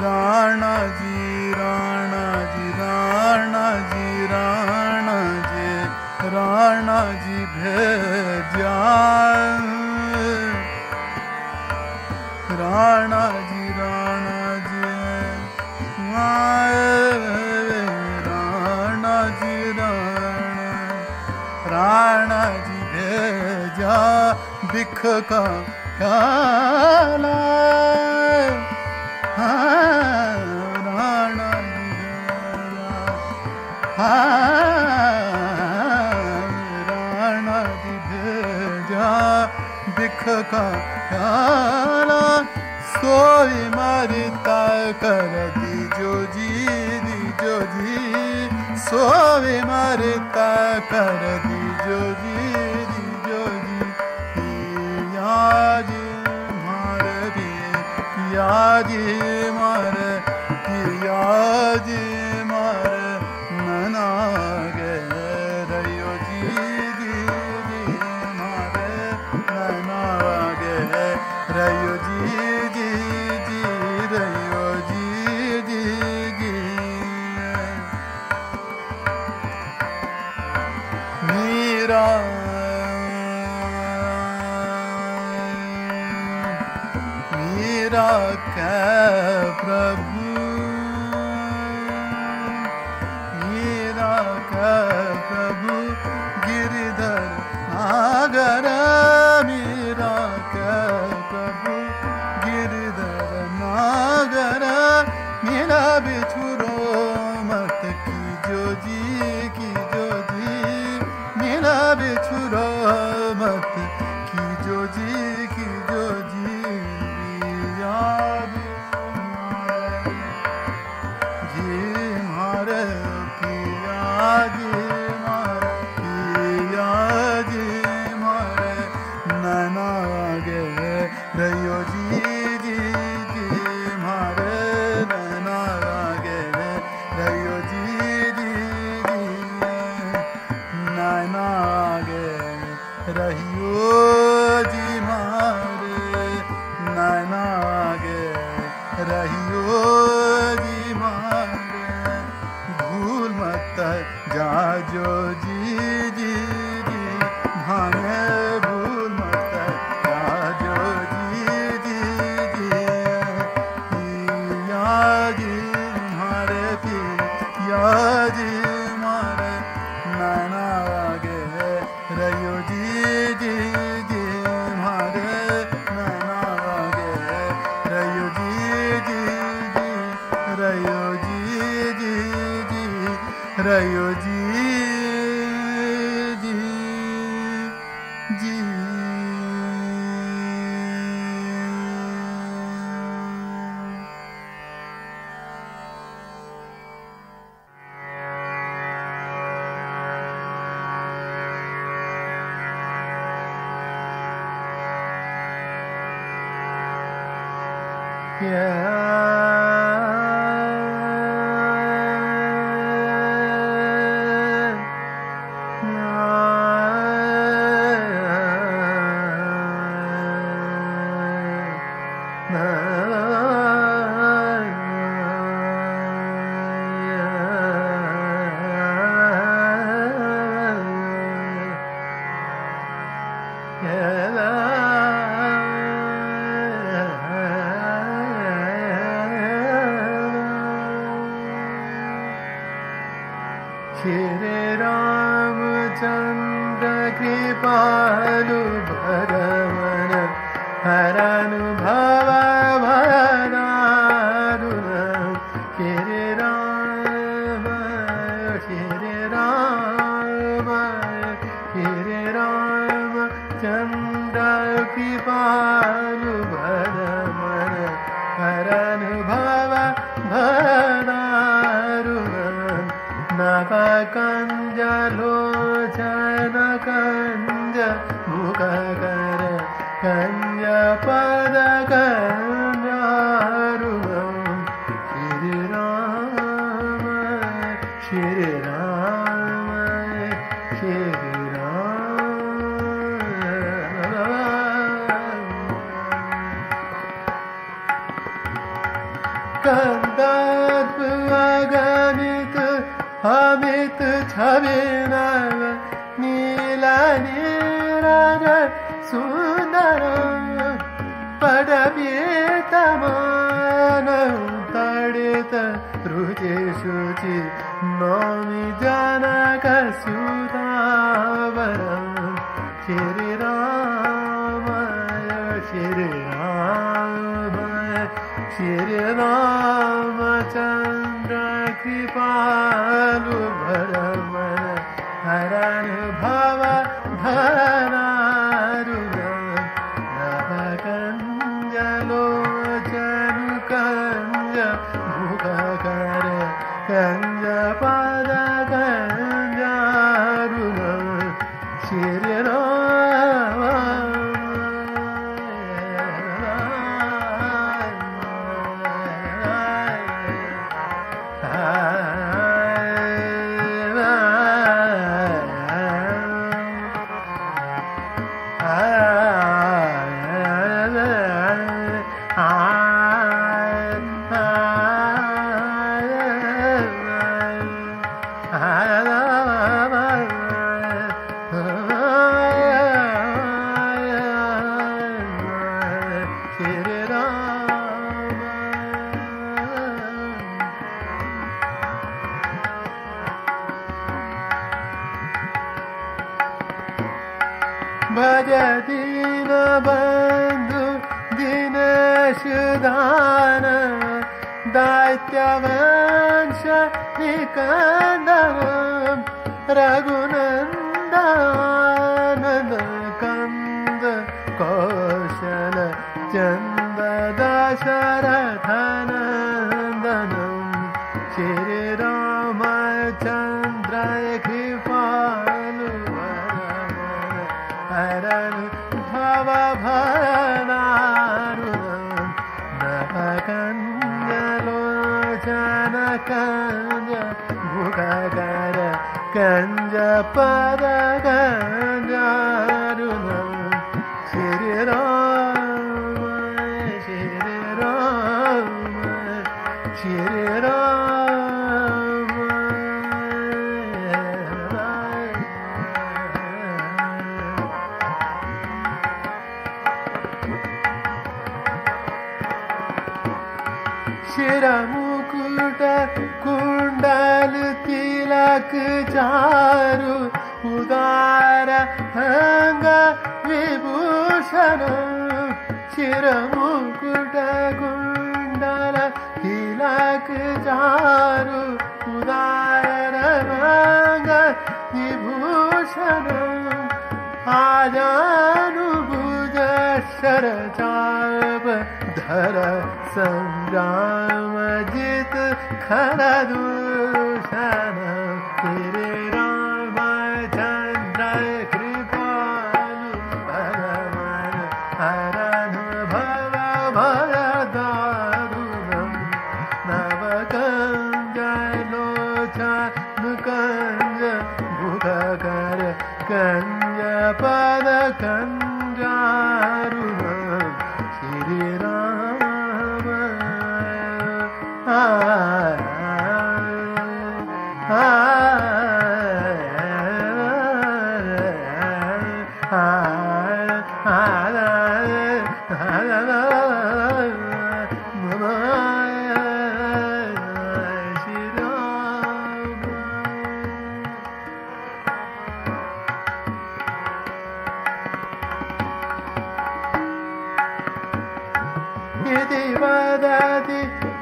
राणा जी राणा जी राणा जी राणा जी राणा जी भेजा राणा जी राणा जी राणा जी राणा जी भेजा बिख का प्याला राणा जी राणा जी भेजा बिख का प्याला सोई मरता कर दीजो जी सोई मरता कर दीजो जी पिया जी मारे पिया जी मारे नैना गे रयो जी मारे नैना गे रयो जी रयो जी मीरा मीरा के प्रभु मीरा के प्रभु गिरधर नागर मीरा के प्रभु गिरधर नागर मेरा बिछुरो मत की जो जी मेरा बिछुरो मत की जो जी रयो जी मारे नैना गे रयो जी नैना गे रहियो जी मारे नैना गे रहियो जी मारे भूल मत जाजो जी भाने भूल मत जाजो पिया जी मारे नैना गे रयो जी मारे नैना गे रयो जी रयो जी रयो जी श्री रामचंद्र कृपालु भरवन हरानुभव भरारुण श्री राम चंद्र कृपालु भरवन हरानुभव भरारुण नवकंज लोचन कंज मुख कर कंज पद कंजारुण श्री राम श्री राम श्री राम अनंत अगणित अमित छविनव नीला नीरज सुंदर पदपीतमान तडित रुचि शुचि नौमि जनक सुधावर श्री रामाय श्री रामाय श्री रामचंद्र कृपालु भरमण हरण भव धरारुण नभकंजलोचन कंज मुखकर कंज पद कंजारुण श्री भज दीन बंधु दिनेश दान दैत्यवंश निकंदन रघुनंदन कंद कौशल चंद दशरथ नंदन श्री रामचंद्र कृपालु हरण भव भरणारुण नभकंजलोचन कंज मुखकर कंज पद कंजारुण श्री राम श्री राम श्री राम शिर मुकुट कुंडल तिलक चारु उदार अंग विभूषण शिर मुकुट कुंडल तिलक चारु उदार अंग विभूषण आजानुभुज शरचाप धर संग्राम जित खर दूषण श्री रामचंद्र कृपालु भरमण हरण भव भरदारुणम नवकंजलोचन कंज मुखकर कंज पद कंजारुण श्री राम इति वदति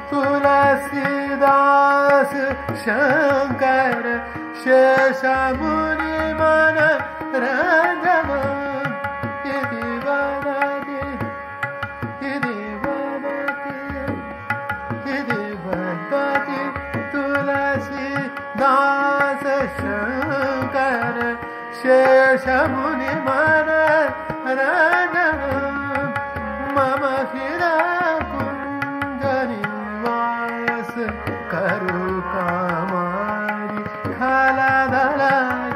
तुलसीदास शंकर शेषमुनि मन रंजन इति वदति तुलसीदास शंकर शेषमुनि मन रंजन मम कुंजनिवास करु कामारी खलदल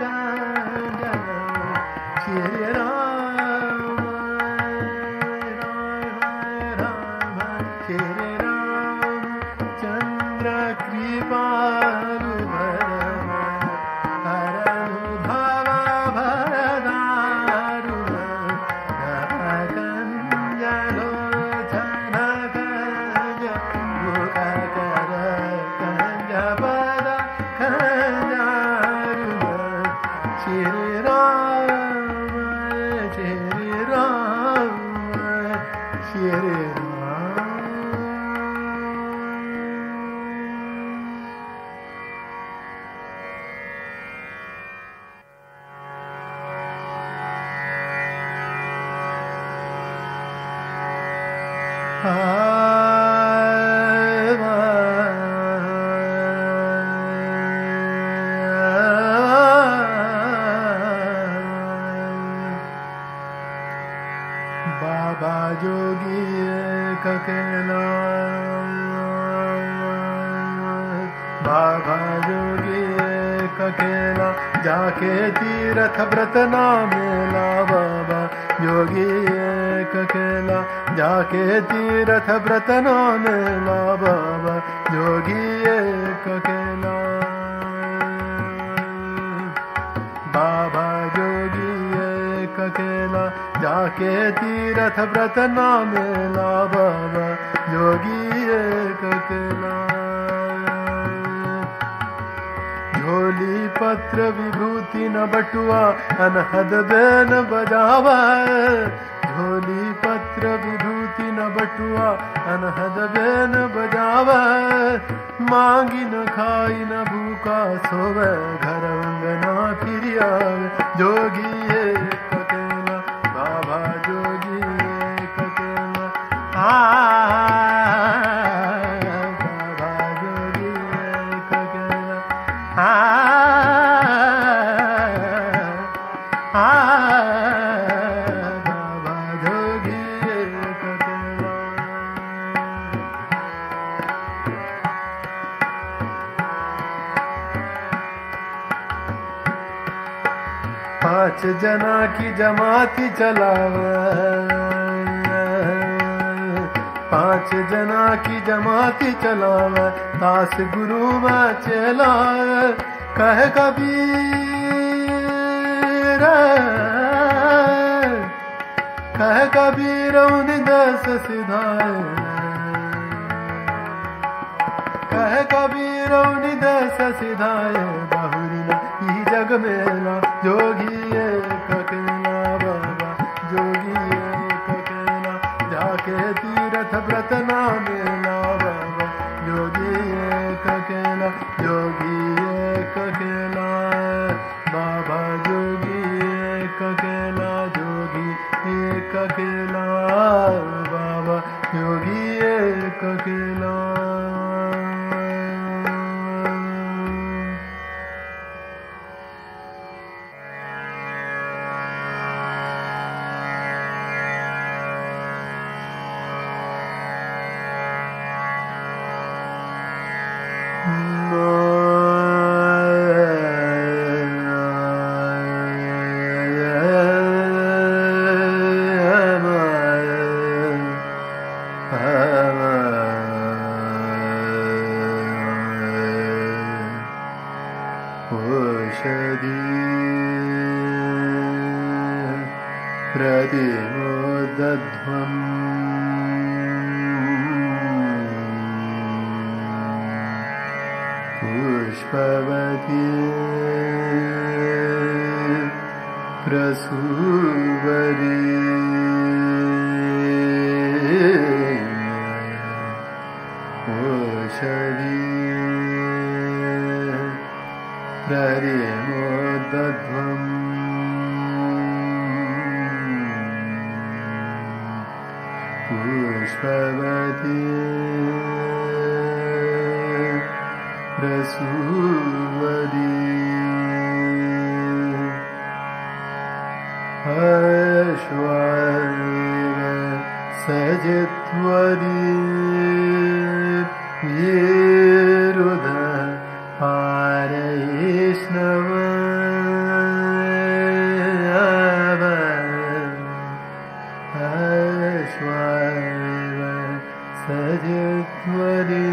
गंजन श्री राम राम राम श्री राम कृपालु हरनु भव भरदारु कंजलोचन कंज मुख कर कंज पद कंजारु श्री राम श्री राम श्री बाबा जोगी ककेला बाबा जोगी ककेला जाके तीरथ व्रत नामेला बाबा जोगी ककेला जाके तीरथ व्रत नामेला बाबा जोगी ककेला बाबा जोगी ककेला जाके तीरथ व्रत नामेला बाबा जोगी ककेला झोली पत्र विभूति न बटुआ अनहद बेन बजावा झोली पत्र विभूति न बटुआ अनहद बेन बजावा मांगी न खाई न भूखा सोवे घर अंगना फिर आवे जोगी ककेला बाबा जोगी ककेला बाबा जोगी ककेला बाबा जोगी ककेला पांच जना की जमाती चलावे पांच जना की जमाती चलावे दास गुरु में चला कह कबीर कह कबीर उन दस सिधाए कह कबीर उन दस सिधाए बहुरी ई जग मेला जोगी ककेला बाबा जोगी ककेला जाके तीरथ व्रत नामेला बाबा जोगी ककेला जोगी ककेला बाबा जोगी ककेला जोगी ककेला बाबा जोगी ककेला प्रतिमोदध्वम् पुष्पवती प्रसूवरी ओषधी प्रतिमोदध्वम् पुष्पवती प्रसूवरी अश्वैव सजित्वरी विरुध पारैष्णव अश्वैव सजित्वरी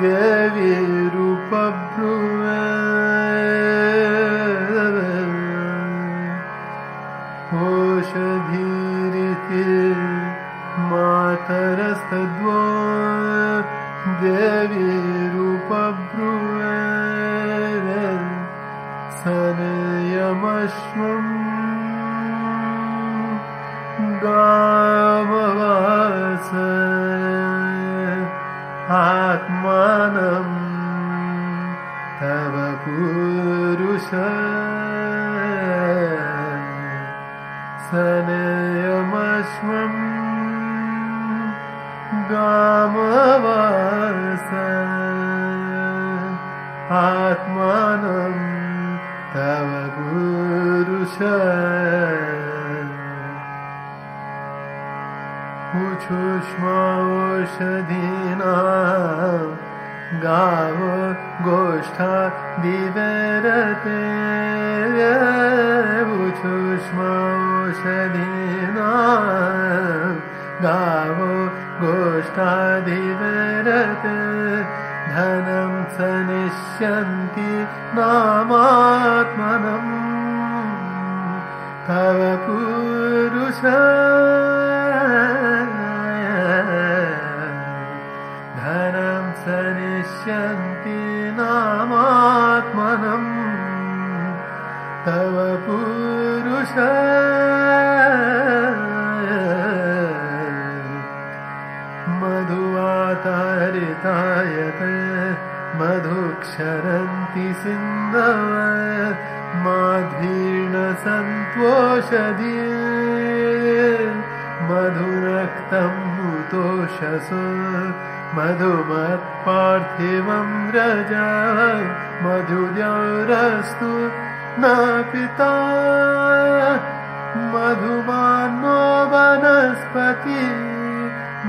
देवी रूपब्रुवे ओषधीरिति मातरस्तद्वो देवी रूपब्रुवे सनयमश्वम् गाववास आत्मानं तव पुरुष सनयमश्वम् गाववास आत्मानं तव पुरुष उच्छुष्माओषधीना गाव गोष्ठा दिवेरते उच्छुष्माओषधीना गाव गोष्ठा दिवेरते धनं सनिष्यन्ति नामात्मनं तव पुरुष धनं सनिष्यन्ति नामात्मनं तव पुरुष मधुवातारितायते मधुक्षरन्ति सिन्धव माध्वीर्ण सन्त्वोषधी मधुरक्तं मुतोषसु मधुमत्पार्थिवं व्रज मधुद्यौरस्तु न पिता मधुमानो वनस्पति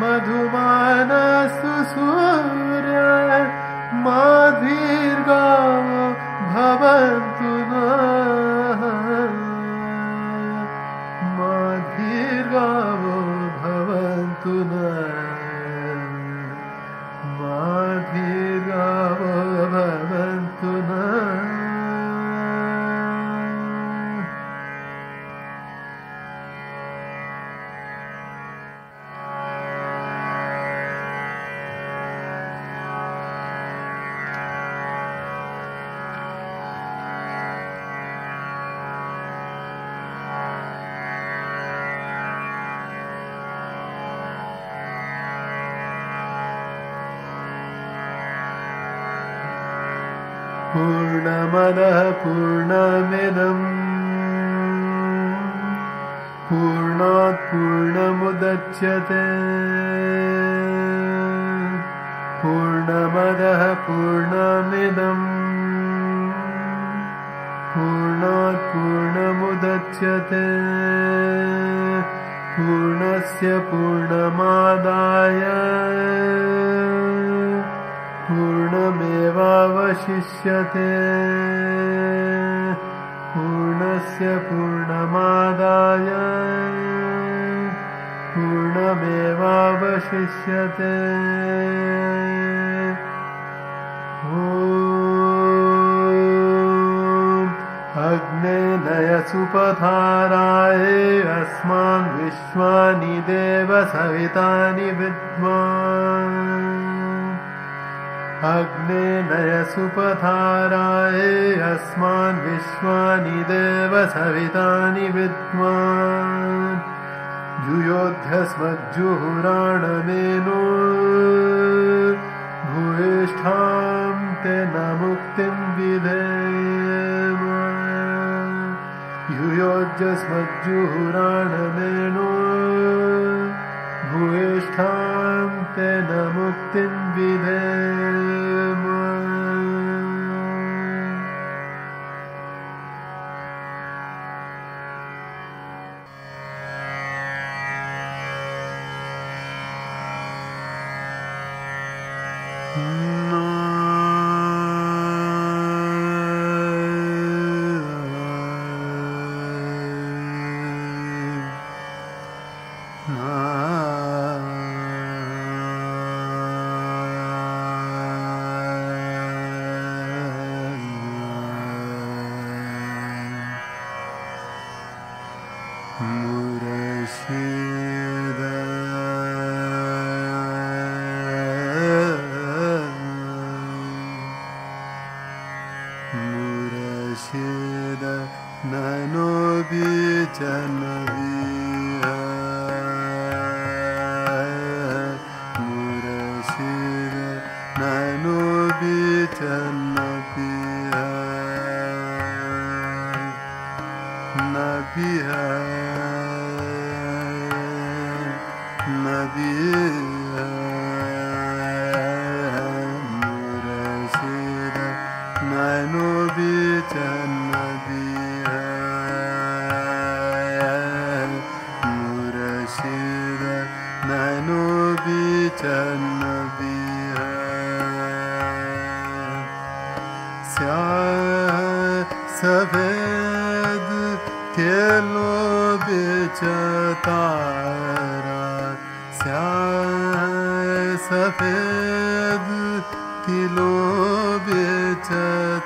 मधुमानस्तु सूर्य माधीर्गावो भवन्तु नः माधीर्गावो भवन्तु नः माधीर्गावो भवन्तु नः पूर्णमदः पूर्णमिदम् पूर्णात् पूर्णमुदच्यते पूर्णमदः पूर्णमिदम् पूर्णात् पूर्णमुदच्यते पूर्णस्य पूर्णमादाय पूर्णमेवावशिष्यते पूर्णस्य पूर्णमादाय पूर्णमेवावशिष्यते अग्ने नयसुपधाराय अस्मान् विश्वानि देव सवितानि विद्वान् अग्ने नयसुपधाराय अस्मान् विश्वानि देव सवितानि विद्वान् युयोध्यस्मज्जुहुराणमेनो भूयिष्ठां ते न मुक्तिं विधेम युयोध्यस्मज्जुहुराणमेनो भूयिष्ठां ते न मुक्तिं विधेम नबी है नबी है मुर्शिद नैनो बीच नबी है मुर्शिद नैनो बीच नबी है सफेद केलो बीच तारा सफेद किलो बीच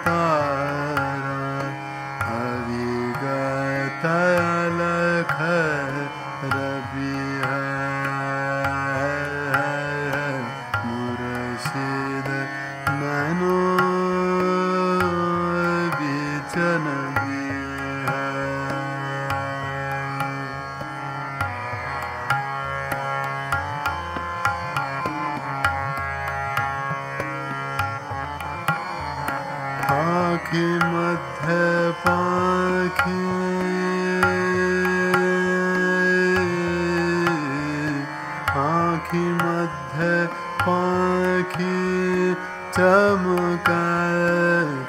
तारा अविगत अलख रबी है मुर्शिद नैनो बीच नबी है पाखी मध्य पाखी आँखी मध्य पाखी चमक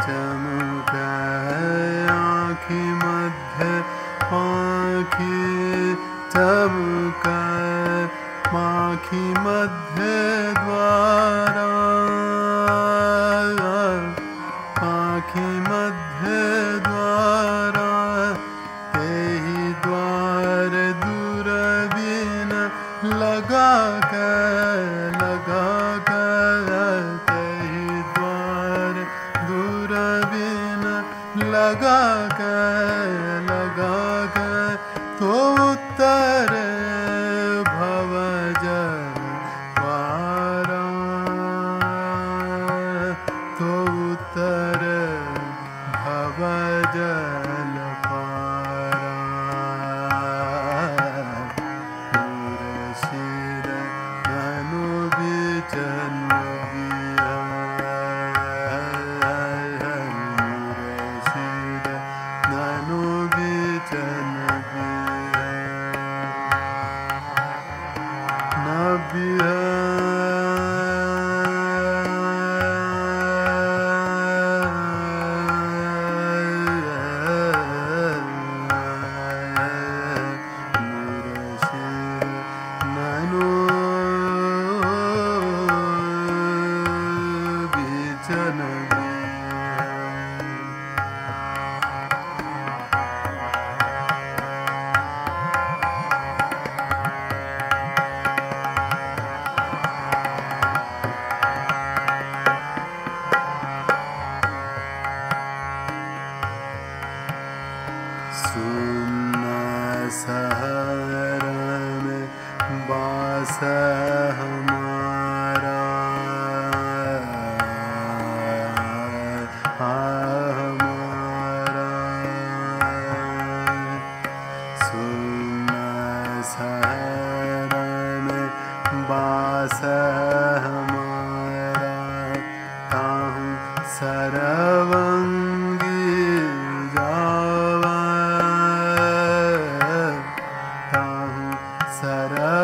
चमक आँखी मध्य पाखी चमक पाखी मध्य द्वारा पाखी मध्य द्वारा तेहि द्वार दूरबीन लगा तेहि द्वार दूरबीन लगा तो उत्तर भवजल पारा तो उत्तर भवजल पारा मुर्शिद नैनो बीच नबी है मुर्शिद नैनो बीच नबी है शहर में बास हमारा हमारा सुन शहर में बास हमारा ताहू सरवंगी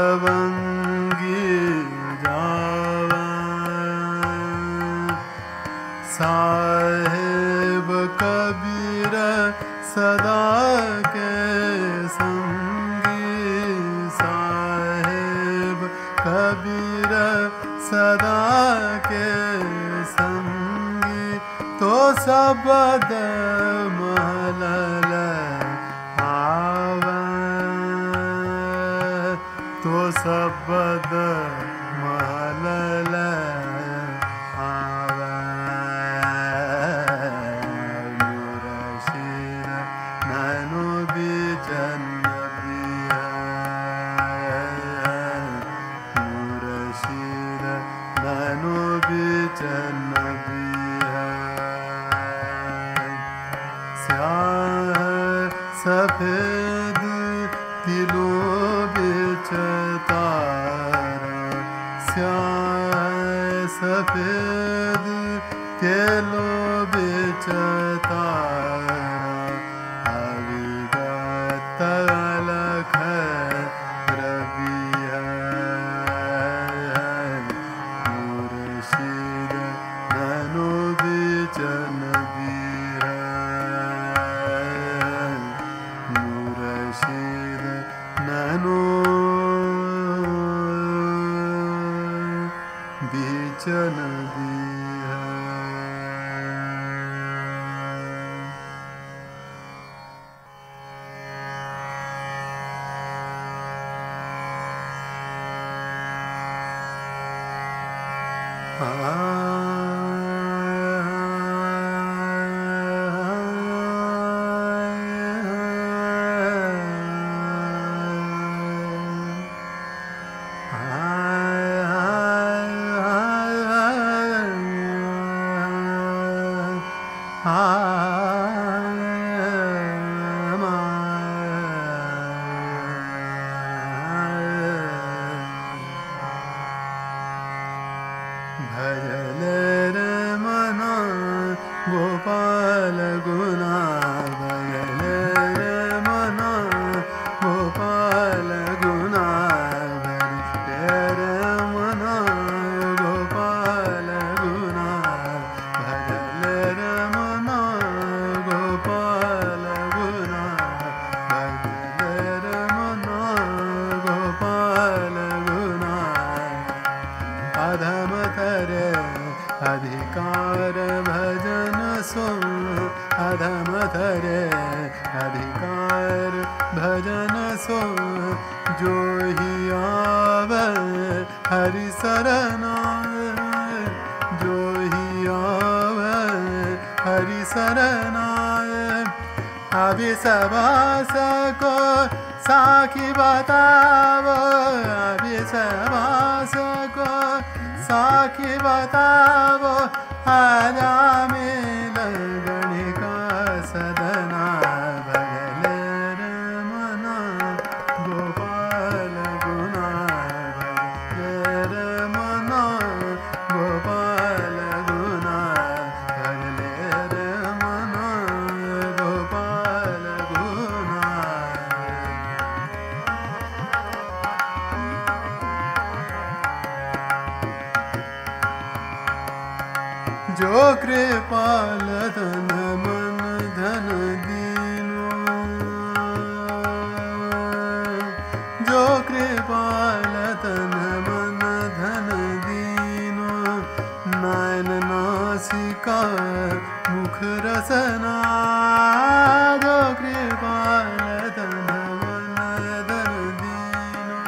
सरवंगी जावा साहेब कबीर सदा के संगी साहेब कबीर सदा के संगी तो सबद महल तो सबद महल आवे मुर्शिद नैनो बीच नबी है मुर्शिद नैनो बीच नबी है सफेद तिलों बीच तारा सफेद केलो बिच तारा अविगत अलख रवि मुर्शिद नैनो बिच नबी मुर्शिद नैनो बीच नबी भजले रे मना गोपाल गुना भजले रे मना गोपाल गुना भजले रे मना गोपाल गुना भजले रे मना गोपाल गुना भजले रे मना गोपाल गुना अधम करे अधिकार भजन सुन अधम धरे अधिकार भजन सुन जो ही आवे हरि शरणा जो ही आवे हरि शरणा अभी सबास को साखी बतावो अभी सबास को साखी बतावो आजा मिल गणिका सदना भजले रे मना गोपाल गुना भजले रे मना गोपाल गुना भजले रे मना गोपाल गुना जो कृपाल धन मन धन दीनो जो कृपाल धन मन धन दीनो नयन नासिका मुख रसना जो कृपाल धन मन धन दीनो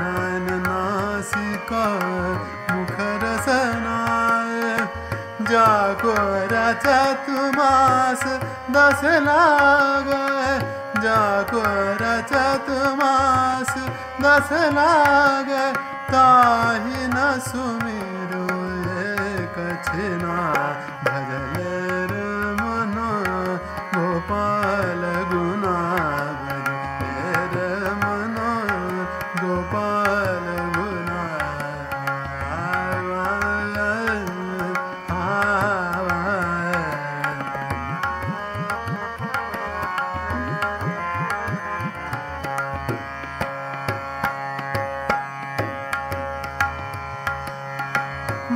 नयन नासिका मुख रसना जाको रचत मास 10 लाग जाको रचत मास 10 लाग ताहि न सुमिरो कछना भजले रे मना गोपाल गुना भजले रे मना गोपाल गुना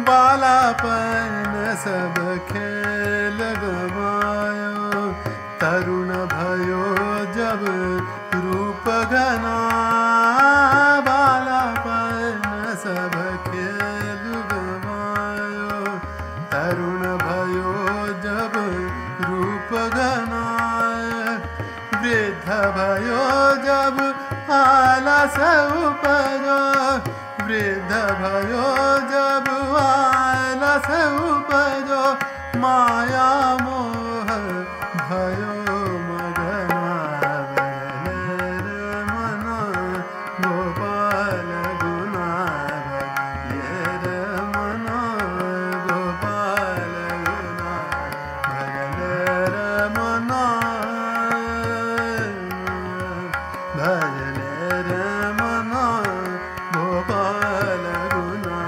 बालापन सब खेल गवायो तरुण भयो जब रूप घना बालापन सब खेल गवायो तरुण भयो जब रूप घना वृद्ध भयो जब आलस उपजो वृद्ध भयो जब आलस उपजो माया मोह भयो मगना भजले रे मना गोपाल गुना भजले रे मना गोपाल गुना भजले रे मना भजले रे मना गोपाल गुना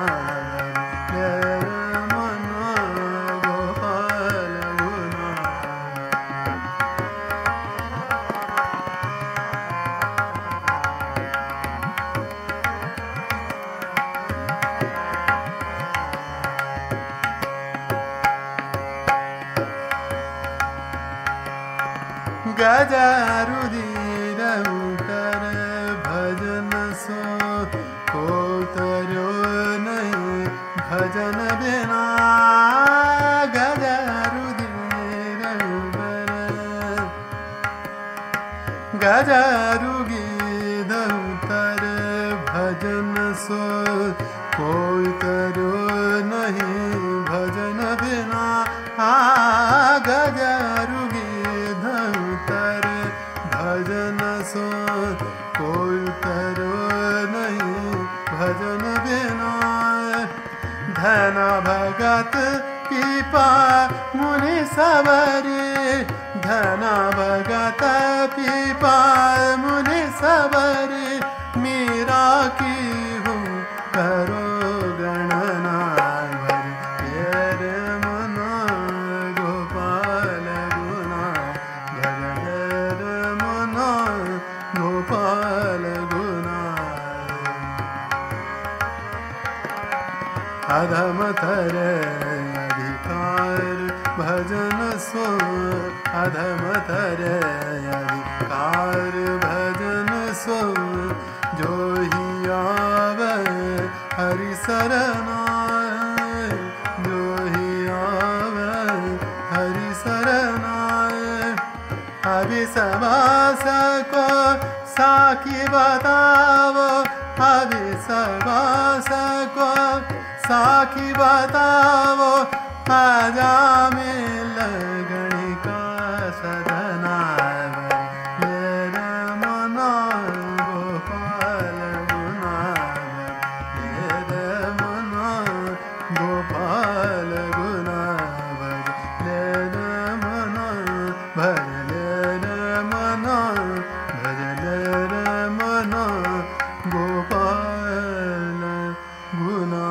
गजरुधिर उतर भजन सो को तरो नहीं भजन बिना गजरुधिर उतर गजरुगिध उतर भजन सो कोई तरो नहीं भजन बिना गजरुगिध उतर भजन सो कोई तरो नहीं भजन बिना धन भगत पीपा मुनि सबरी धन भगत पीपा मुनि सबरी मीरा की हूँ करो गणना भर तेरे मना गोपाल गुना भर मना गोपाल गुना अधम थरे अधिकार भजन सो अधम थरे अधिकार भजन सो जो ही आवे हरि सरना जो ही आवे हरि सरना अभी सबास को साखी बताओ अभी सबास को साखी बताओ आजा मिल गणिका सदना मेरे मना गोपाल गुना मेरे मना गोपाल गुना मेरे मना भजले मना भजले मना गोपाल गुना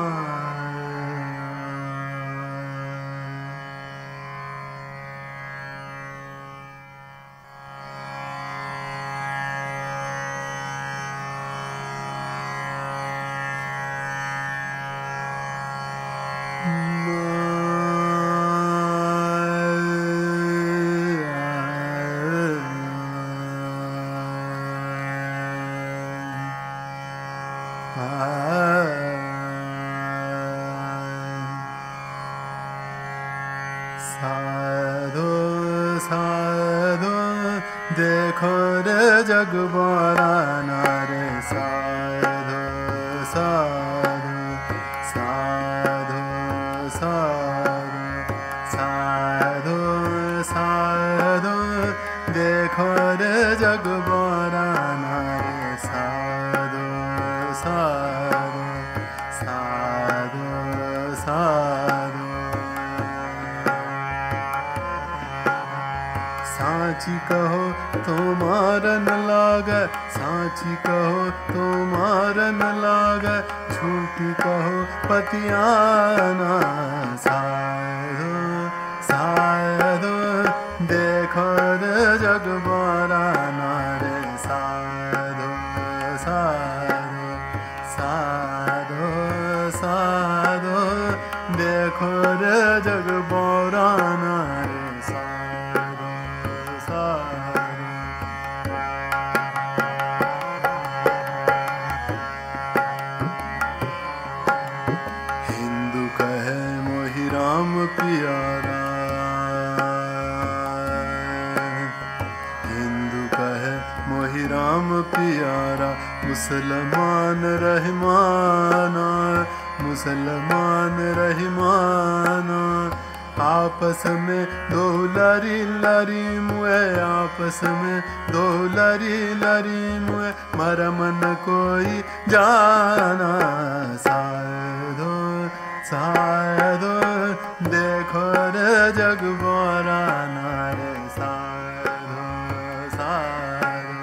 साधो साधो देखो रे जग बोराना रे साधो साधो साधो साधो साधो साधो देखो रे जग बोराना रे साधो साधो साधो साधो साची कहो तो मारन लाग साची कहो तो मारन लाग झूठी कहो पतियाना साधो साधो देखो रे जग बोराना रे साधो साधो साधो साधो देखो रे जग बोराना रे साधो साधो हिंदू कहे मोहि राम प्यारा हिंदू कहे मोहि राम प्यारा मुसलमान रहमाना मुसलमान रहमाना आपस में दो लरी लरी मुए आपस में दो लरी लरी मुए मरम न कोई जाना साधो साधो देखो रे जग बोराना रे साधो साधो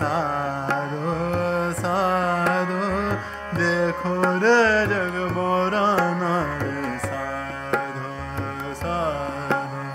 साधो साधो देखो रे जग बोराना रे साधो साधो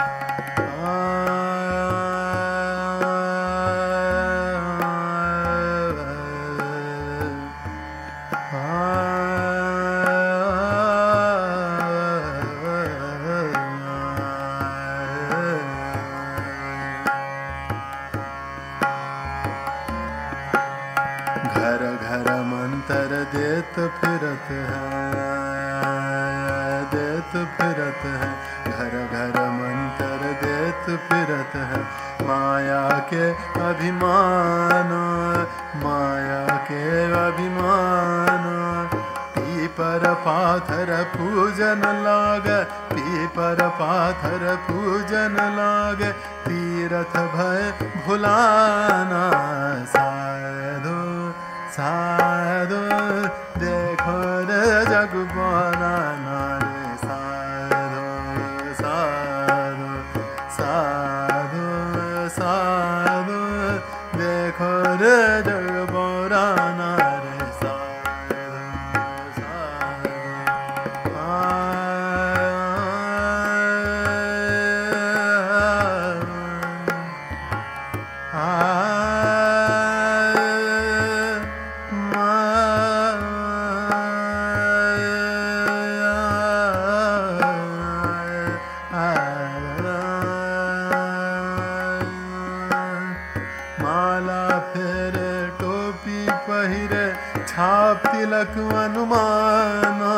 देत फिरत है, घर घर मंत्र देत फिरत है। माया के अभिमान, माया के अभिमान, पीपर पाथर पूजन लाग, पीपर पाथर पूजन लाग, तीरथ भय भुलाना। साधु साधु देखो रे जग बनाना रे, साधु साधु साधु साधु देखो रे जग बनाना रे, साधु साधु छाप तिलक अनुमाना।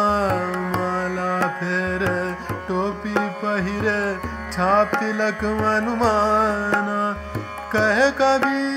माला फेरे टोपी पहिरे छाप तिलक अनुमाना। कह कबीर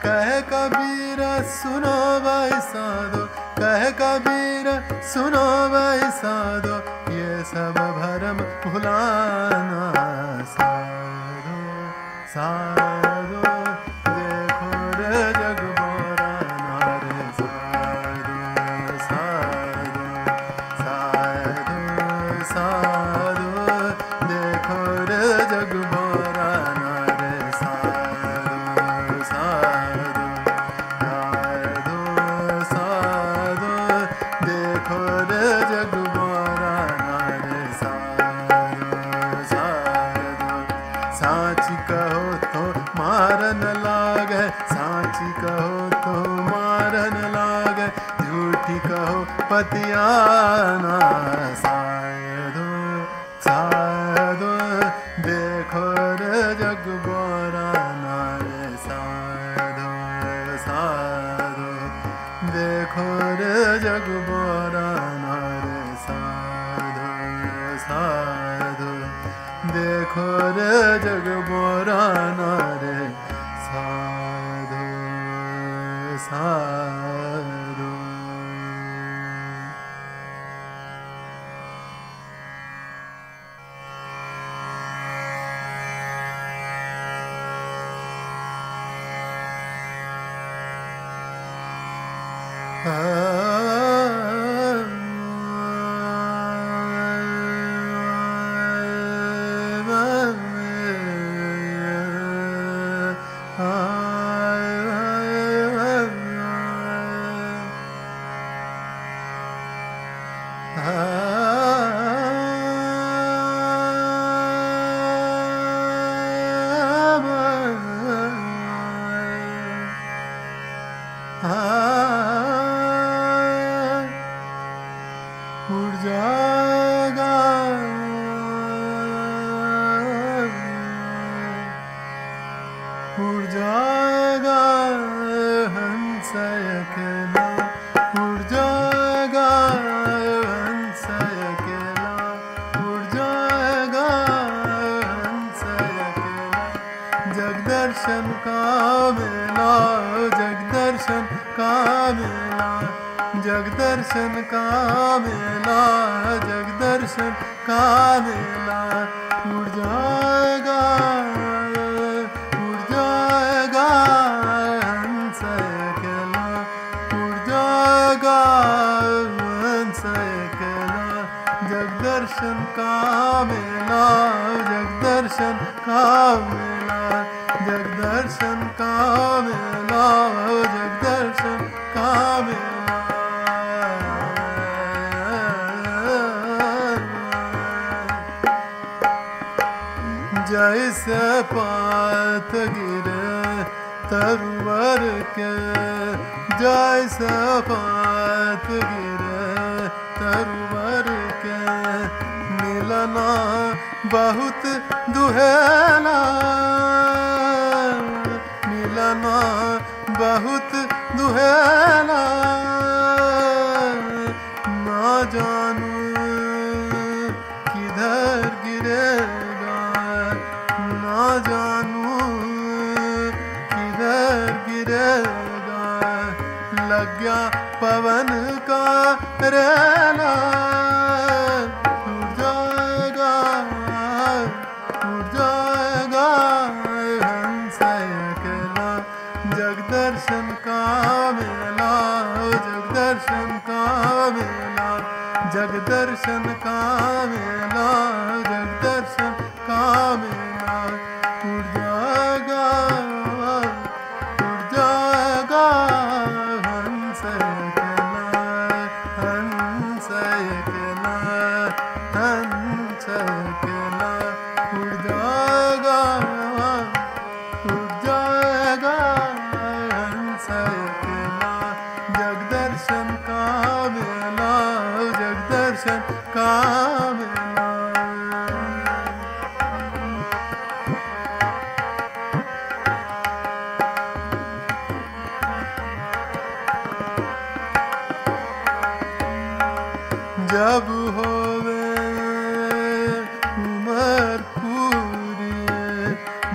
कह कबीर सुनो भाई साधो, कह कबीर सुनो भाई साधो, ये सब भरम भुलाना। साधो साधो देखो रे जग बोराना रे, साधो साधो साधो साधो देखो रे जग बोराना रे, साधो साधो साधो देखो रे जग बोराना रे, साधो साधो। साची कहो तो मारन लागे, साची कहो तो मारन लागे, झूठी कहो पतियाना। साधो साधो देखो रे जग बोराना रे, साधो साधो देखो रे जग बोराना रे, साधो साधो देखो रे जग बोराना रे, साधो साधो। उड़ जाएगा उड़ जाएगा हंस अकेला, उड़ जाएगा हंस अकेला, उड़ जाएगा हंस अकेला। जगदर्शन का मेला, जगदर्शन का मेला, जगदर्शन का मेला, जगदर्शन का मेला। उड़ जाएगा हंस अकेला, उड़ जाएगा हंस अकेला। जगदर्शन का मेला, जगदर्शन का मेला, जगदर्शन का मेला, जगदर्शन का मेला। जैसे पात गिरे तरुआ तरवर के जैसे पात गिरे तरवर के मिलना बहुत दुहेला मिलना बहुत दुहेला ना जानू किधर गिरेगा ना जानू किधर गिरेगा लग गया पवन का रेला उड़ जाएगा हंस अकेला जगदर्शन का मेला जगदर्शन का मेला जगदर्शन का मेला जगदर्शन का मेला उड़ जाएगा हंस अकेला हंस अकेला हंस अकेला उड़ जाएगा हंस अकेला जगदर्शन का मेला जगदर्शन का मेला जब होवे उमर पूरी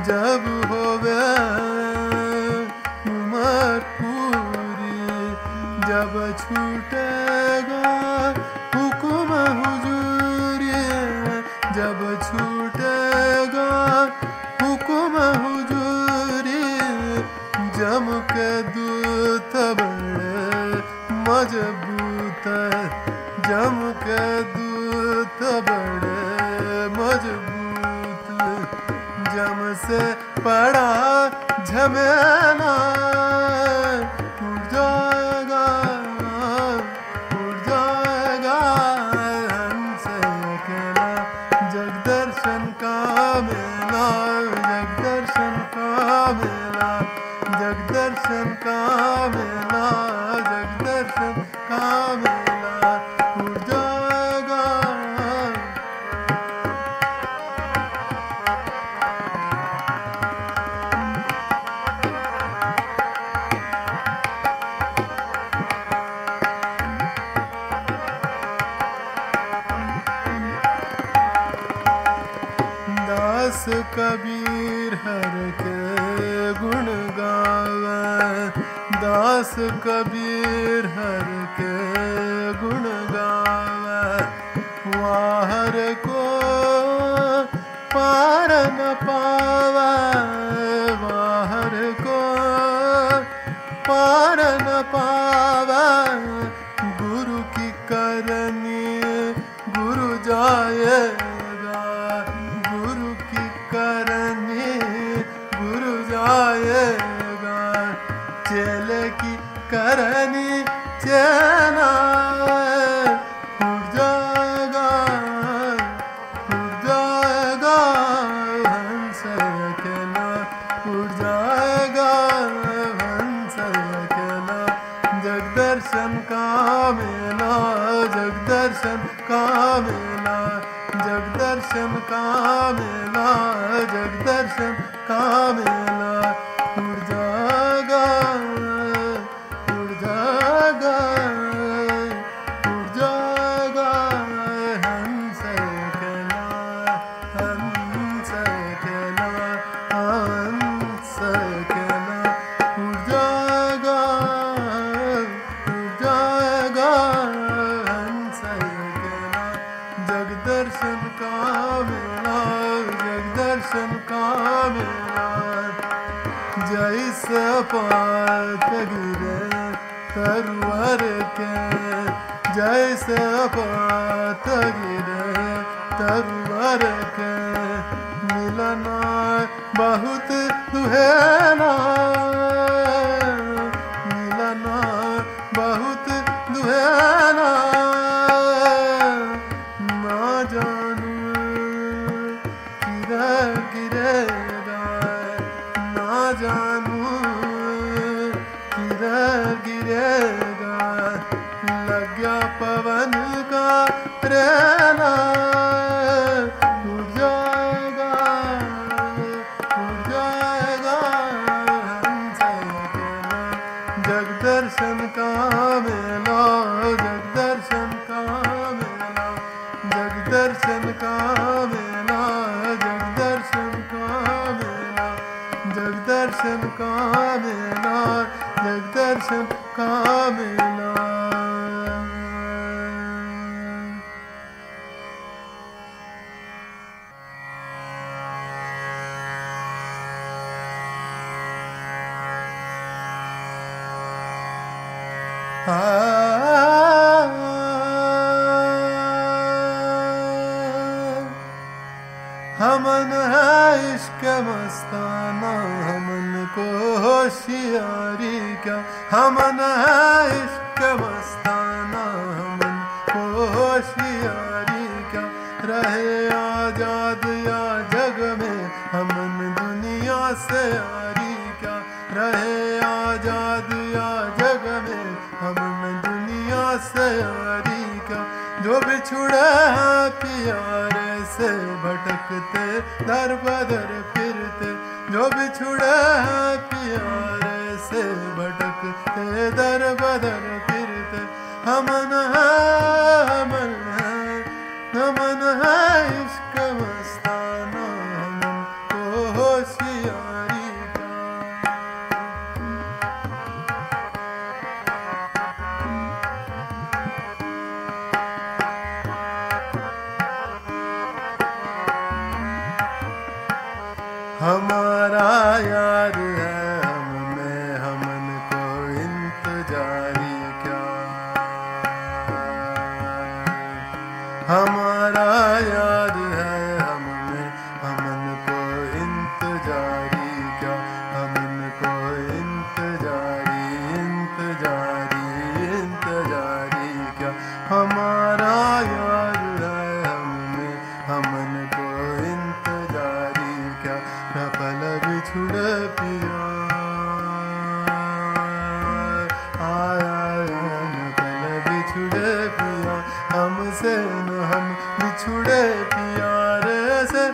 जब होवे उमर पूरी जब छूटेगा हुक्म हुजूरी जब छूटेगा हुक्म हुजूरी जम के दूत बड़े मजबूत जम के दूत बड़े मजबूत जम से पड़ा झमेला उड़ जाएगा हंस अकेला जगदर्शन का मेला जगदर्शन का मेला जगदर्शन का मेला जगदर्शन का मेला उड़ जाएगा दास कबीर हर के गुण गावे दास कबीर हर के गुण गावे वाहर को पार न पावे वाहर को पार न पावे गुरु की करनी गुरु जाएगा गुरु की करनी गुरु जाएगा चेले की करनी चेला उड़ जाएगा हंस अकेला उड़ जाएगा हंस अकेला जगदर्शन का मेला जगदर्शन का मेला जगदर्शन का मेला जगदर्शन का मेला उड़ जाएगा हंस अकेला हंस अकेला हंस अकेला उड़ जाएगा हंस अकेला जगदर्शन का मेला जगदर्शन का मेला जैसे पात गिरे तरवर के जैसे पात गिरे तरवर के मिलना बहुत दुहेला मिलना बहुत दुहेला ना जानू किधर गिरेगा ना जानू दर्शन का मिला। हमन है इश्क मस्ताना, हमन को होशियारी क्या। हमन है इश्क मस्ताना, हमन को होशियारी क्या। रहे आजाद या जग में हमन दुनिया से यारी क्या। रहे आजाद या जग में हमन दुनिया से यारी क्या। जो बिछुड़े हैं प्यारे से भटकते दर बदर फिरते। जो बिछुड़े हैं प्यारे से भटकते दर बदर फिरते। हमन है हमन है हमन है इश्क मस्ताना, हमन को होशियारी का। हमारा यार है हमने हमन को इंतजारी क्या। हमारा यार है हमने हमन को इंतजारी क्या। हमन को इंतजारी इंतजारी इंतजारी क्या। हमारा यार है हमने हमन को इंतजारी क्या। पल बिछुड़ पिया आया पल बिछुड़ पिया हमसे न हम बिछुड़े प्यारे से।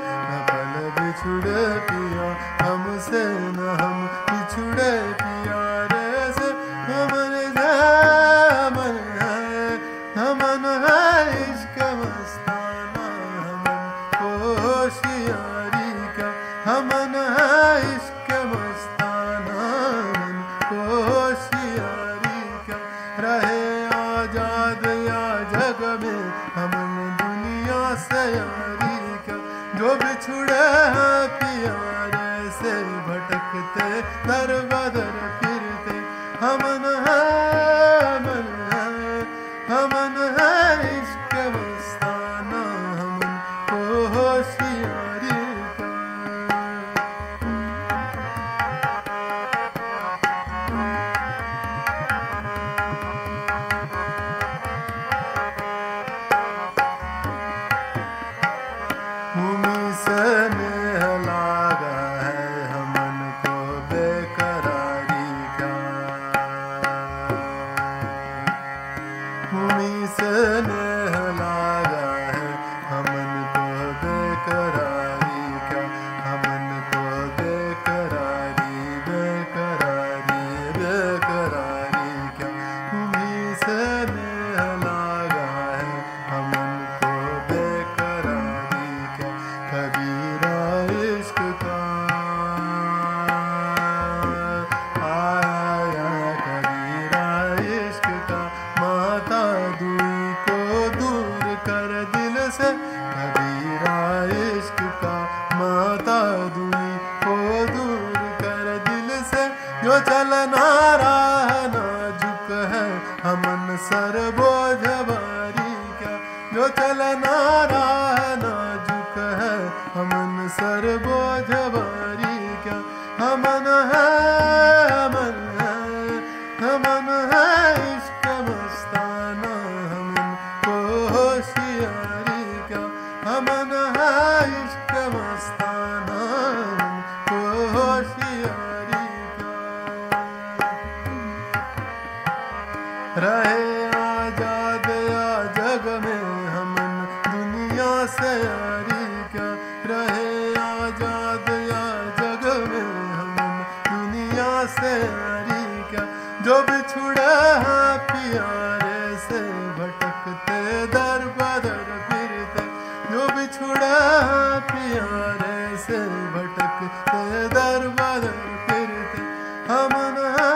पल बिछुड़ पिया हमसे न हम बिछुड़े प्यारे से। हमन है इश्क मस्ताना, हमन को होशियारी क्या। हमन है इश्क मस्ताना, हमन को होशियारी क्या। रहे आजाद या जग में हमन दुनिया से यारी क्या। जो बिछुड़े हैं प्यारे से भटकते दर बदर फिरते। हमन है हमन है इश्क मस्ताना, हमन को होशियारी का। भूमि से नेह लागा है हमन को बेकरारी का। भूमि से नेह लागा है हमन को बेकरारी का। हमन को बेकरारी बेकरारी बेकरारी क्या। भूमि से नेह लागा है हमन को बेकरारी क्या। कबीरा इश्क का आया कबीरा इश्क का। माता दुई को दूर कर दिल से। कबीरा इश्क का माता दुई को दूर कर दिल से। जो चलना राह नाजुक है हमन सर बोझ भारी क्या। जो चलना राह नाजुक है हमन सर बोझ भारी क्या। हमन है हमन है इश्क मस्ताना, हमन को होशियारी क्या। हमन है इश्क मस्ताना, हमन को होशियारी क्या। रहे आजाद या जग में हमन दुनिया से यारी क्या। रहे आजाद या जग में हमन दुनिया से यारी क्या। जो बिछुड़े हैं प्यारे से भटकते दर बदर फिरते। जो बिछुड़े हैं प्यारे से भटकते दर बदर फिरते। हमन है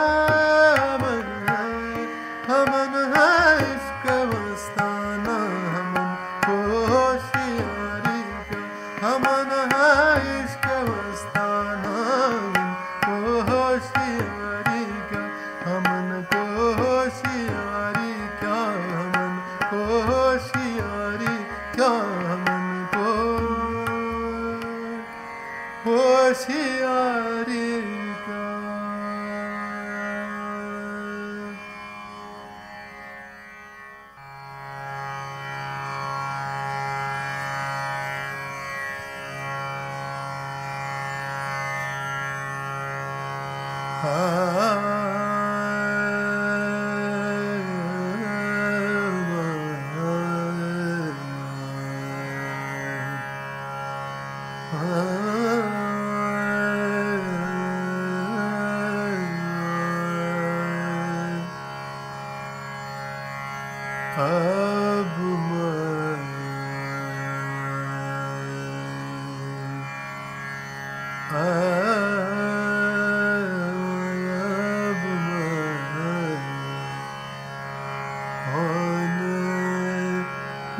अब मैं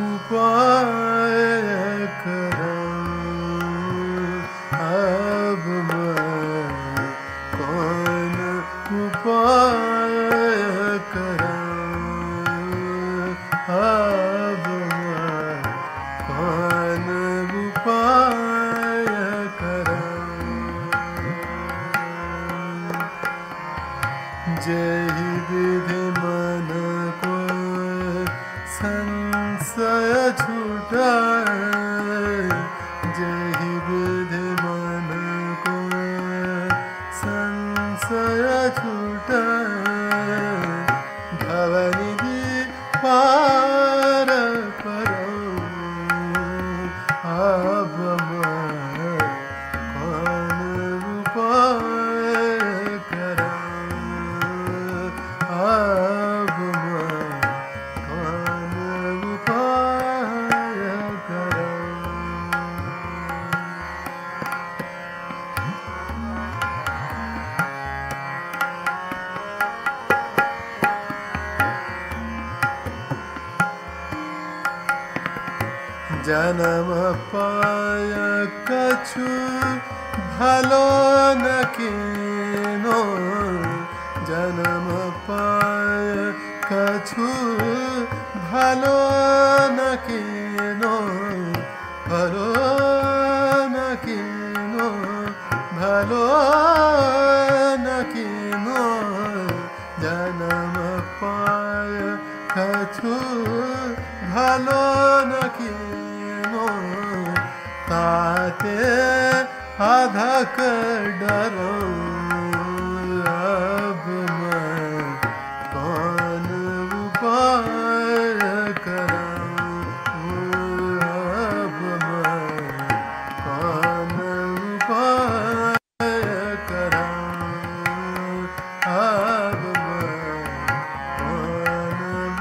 उपाय करूं, अब मैं कौन उपाय करूं, अब मैं कौन उपाय करूं। जेहि विधि मन को संशय छूटाए, जेहि विधि मन को संशय छूटाए, भवनिधि पार करो, अब मैं कौन उपाय करूं, अब मैं कौन उपाय करूं। जन्म पाय कछु भलो न कीनो, जन्म पाय कछु भलो न कीनो, भलो न कीनो, भलो न कीनो, जन्म पाय कछु भलो न कीनो, ताते अधक डरो, अब मैं कौन उपाय करूं, अब मैं कौन उपाय करूं, अब मैं कौन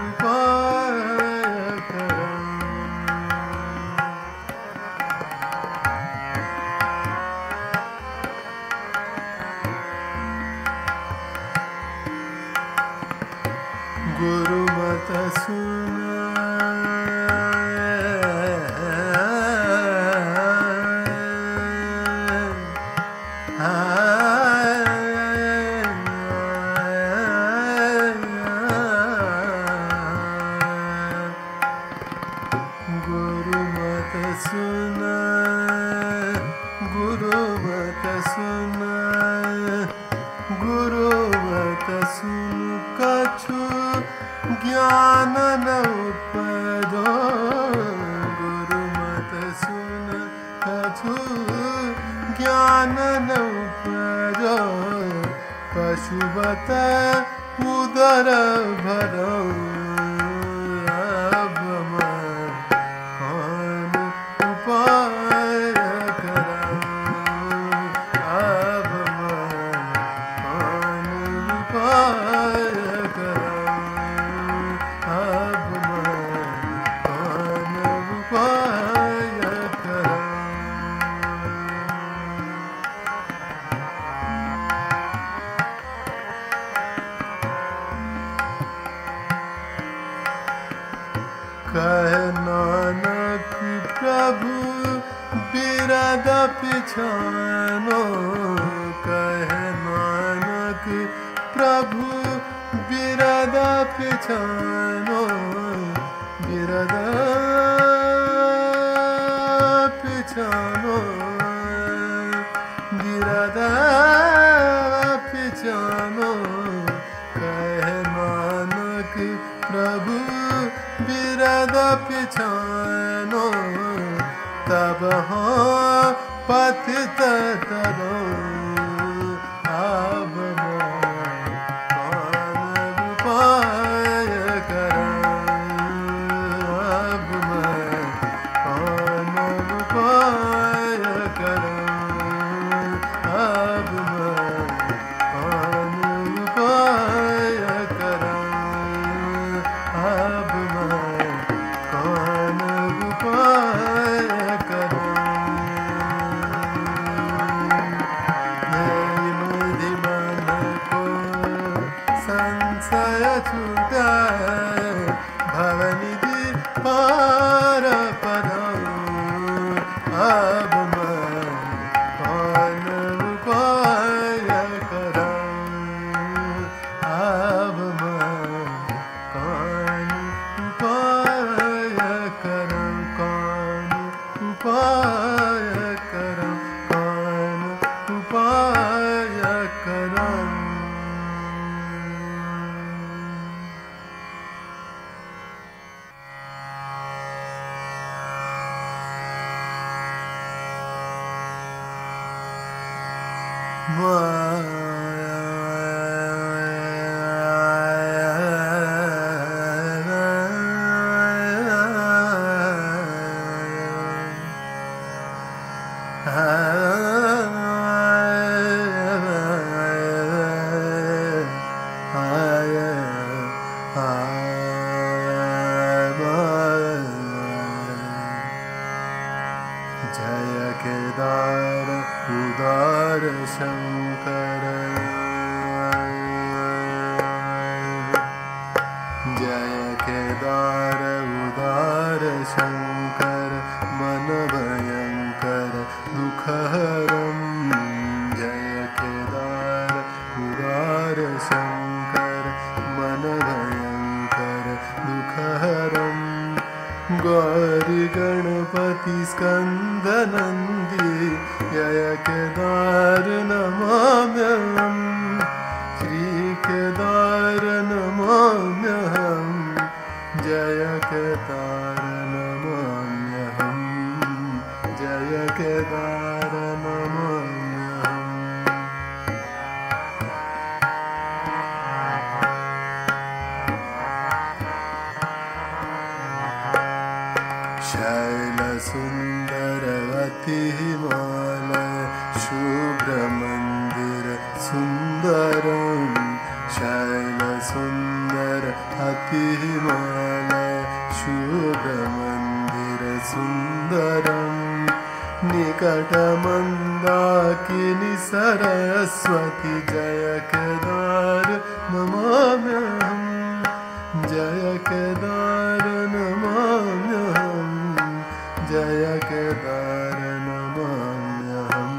उपाय करूं। गुरु मत सुन, गुरु मत सुन, गुरु मत सुन, गुरु मत सुन कछु ज्ञान न उपजो, गुरु मत सुन कछु ज्ञान न उपजो, पशुवत उदर भरो, अब मैं कौन उपाय करूं, अब मैं कौन उपाय करूं, अब मैं कौन उपाय करूं। कह नानक प्रभु बिरद पिछानो, कह नानक प्रभु बिरद पिछानो, बिरद पिछानो, बिरद पिछानो, कह नानक प्रभु बिरद पिछानो, तब हो पतित तरो, अब मैं कौन उपाय करूं, अब मैं कौन उपाय करूं, अब मैं कौन उपाय करूं, अब मैं संशय छूटा भवनिधि पार पराऊं अब मैं कौन उपाय कराऊं अब मैं कौन उपाय कराऊं कौन उपाय कराऊं कौन उपाय कराऊं जय केदार उदार शंकर जय केदार उदार शंकर मन भयंकर दुखहरं जय केदार उदार शंकर मन भयंकर दुखहरं गौरी गणपति स्कंदनंदी जय केदार नमाम्यहम् श्री केदार नमाम्यहम् जय केदार नमाम्यहम् जय केदार नमाम्यहम् शैल सुंदर अति हिमालय शुभ्र मंदिर सुंदरं शैल सुंदर अति हिमालय शुभ्र मंदिर सुंदरं निकट मंदाकिनी सरस्वती जय केदार नमाम्यहम् जय केदार नमाम्यहम् जय केदार नमाम्यहम्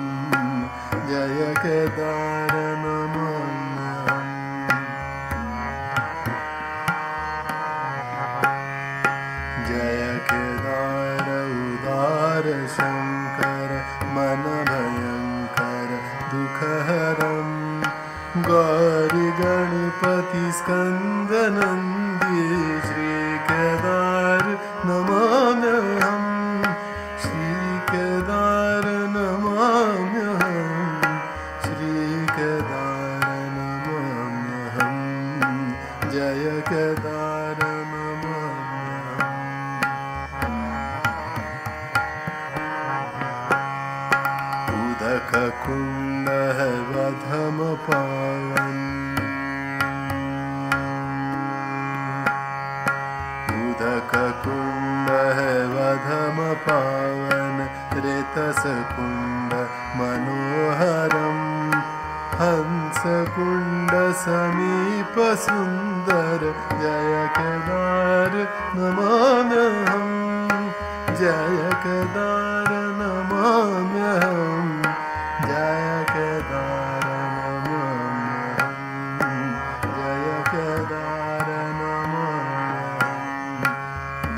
जय केदार नमाम्यहम् जय केदार उदार शंकर मन भयंकर दुखहरं गौरी गणपति स्कंदनंदी श्री केदार नमाम्यहम् श्री केदार नमाम्यहम् श्री केदार नमाम्यहम् जय केदार नमाम्यहम् उदक कुंड है वधम पावन उदक कुंड है वधम पावन रेतस कुंड मनोहरं हंस कुंड समीप सुंदर जय केदार नमाम्यहम् जय केदार नमाम्यहम् जय केदार नमाम्यहम् जय केदार नमाम्यहम्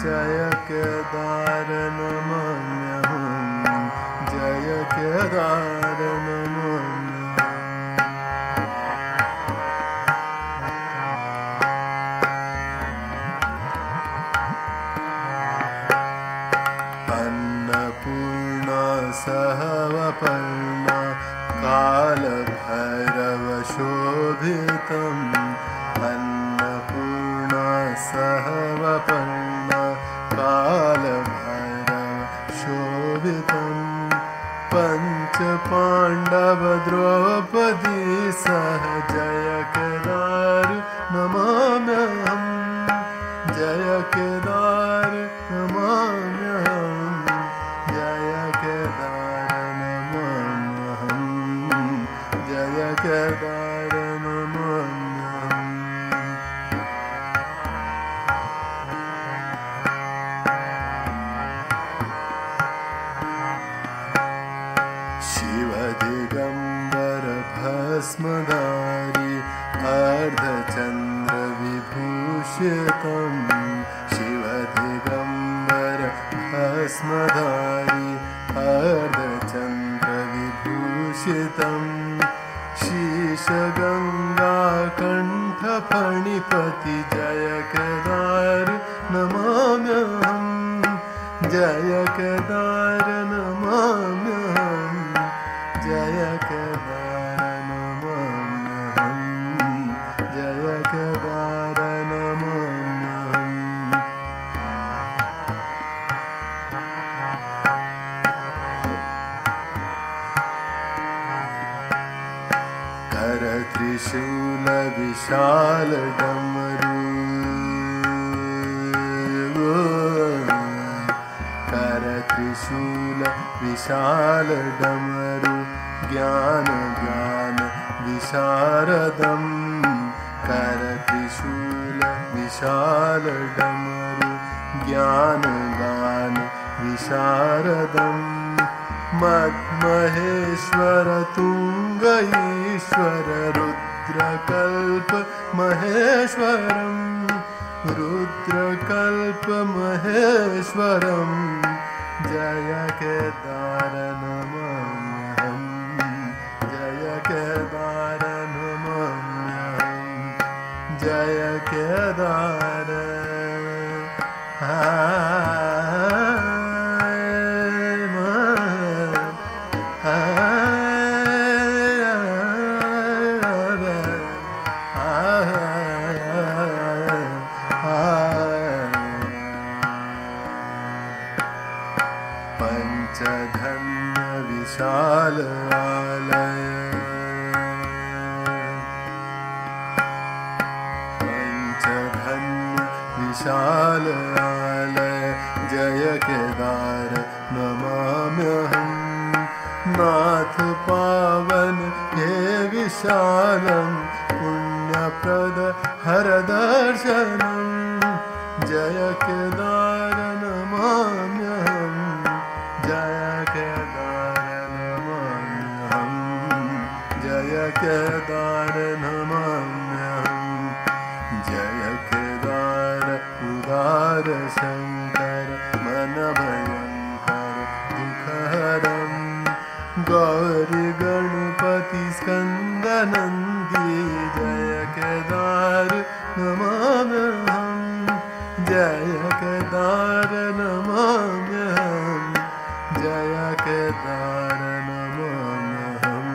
जय केदार नमाम्यहम् जय केदार नमाम्यहम् अन्नपूर्णा सहवपर्णा कालभैरव शोभितम् अन्नपूर्णा सहवपर्णा कालभैरव शोभितम् पंच पांडव द्रौपदी सह जय केदार नमाम्यहम् जय केदार नमाम्यहम् जय केदार नमाम्यहम् जय केदार नमाम्यहम् शिवदिगम्बर भस्मधारी अर्धचन्द्रविभूषितं शीशगङ्गाकण्ठफणिपति जय केदार नमाम्यहं जय केदार नमाम्यहं जय केदार नमाम्यहं जय केदार नमाम्यहं कर त्रिशूल विशाल डमरू कर त्रिशूल विशाल डमरू ज्ञान ज्ञान विशारदं कर त्रिशूल विशाल डमरू ज्ञान ज्ञान विशारदं मद्महेश्वर तुंग ईश्वर रुद्रकल्प महेश्वरं रुद्रकल्प महेश्वरं जय केदार नमाम्यहं जय केदार नमाम्यहं जय केदार पंचधन्य विशाल आलय पंचधन्य विशाल आलय जय केदार नमाम्यहं नाथ पावन हे विशालं पुण्यप्रद हरदर्शनं जय केदार नमाम्यहं जय केदार नमाम्यहं जय केदार नमाम्यहं जय केदार उदार शंकर मन भयंकर दुखहरं गौरी गणपति स्कंदनंदी जय केदार नमाम्यहं जय केदार नमाम्यहं जय केदार नमाम्यहं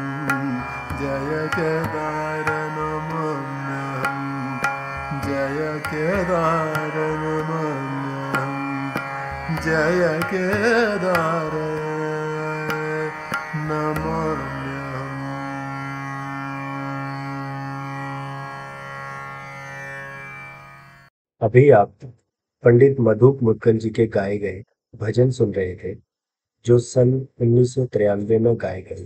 जय केदार नमाम्यहं जय केदार नमाम्यहं जय केदार नमाम्यहं। अभी आप पंडित मधुप मुद्गल जी के गाए गए भजन सुन रहे थे जो सन 1993 में गाए गए।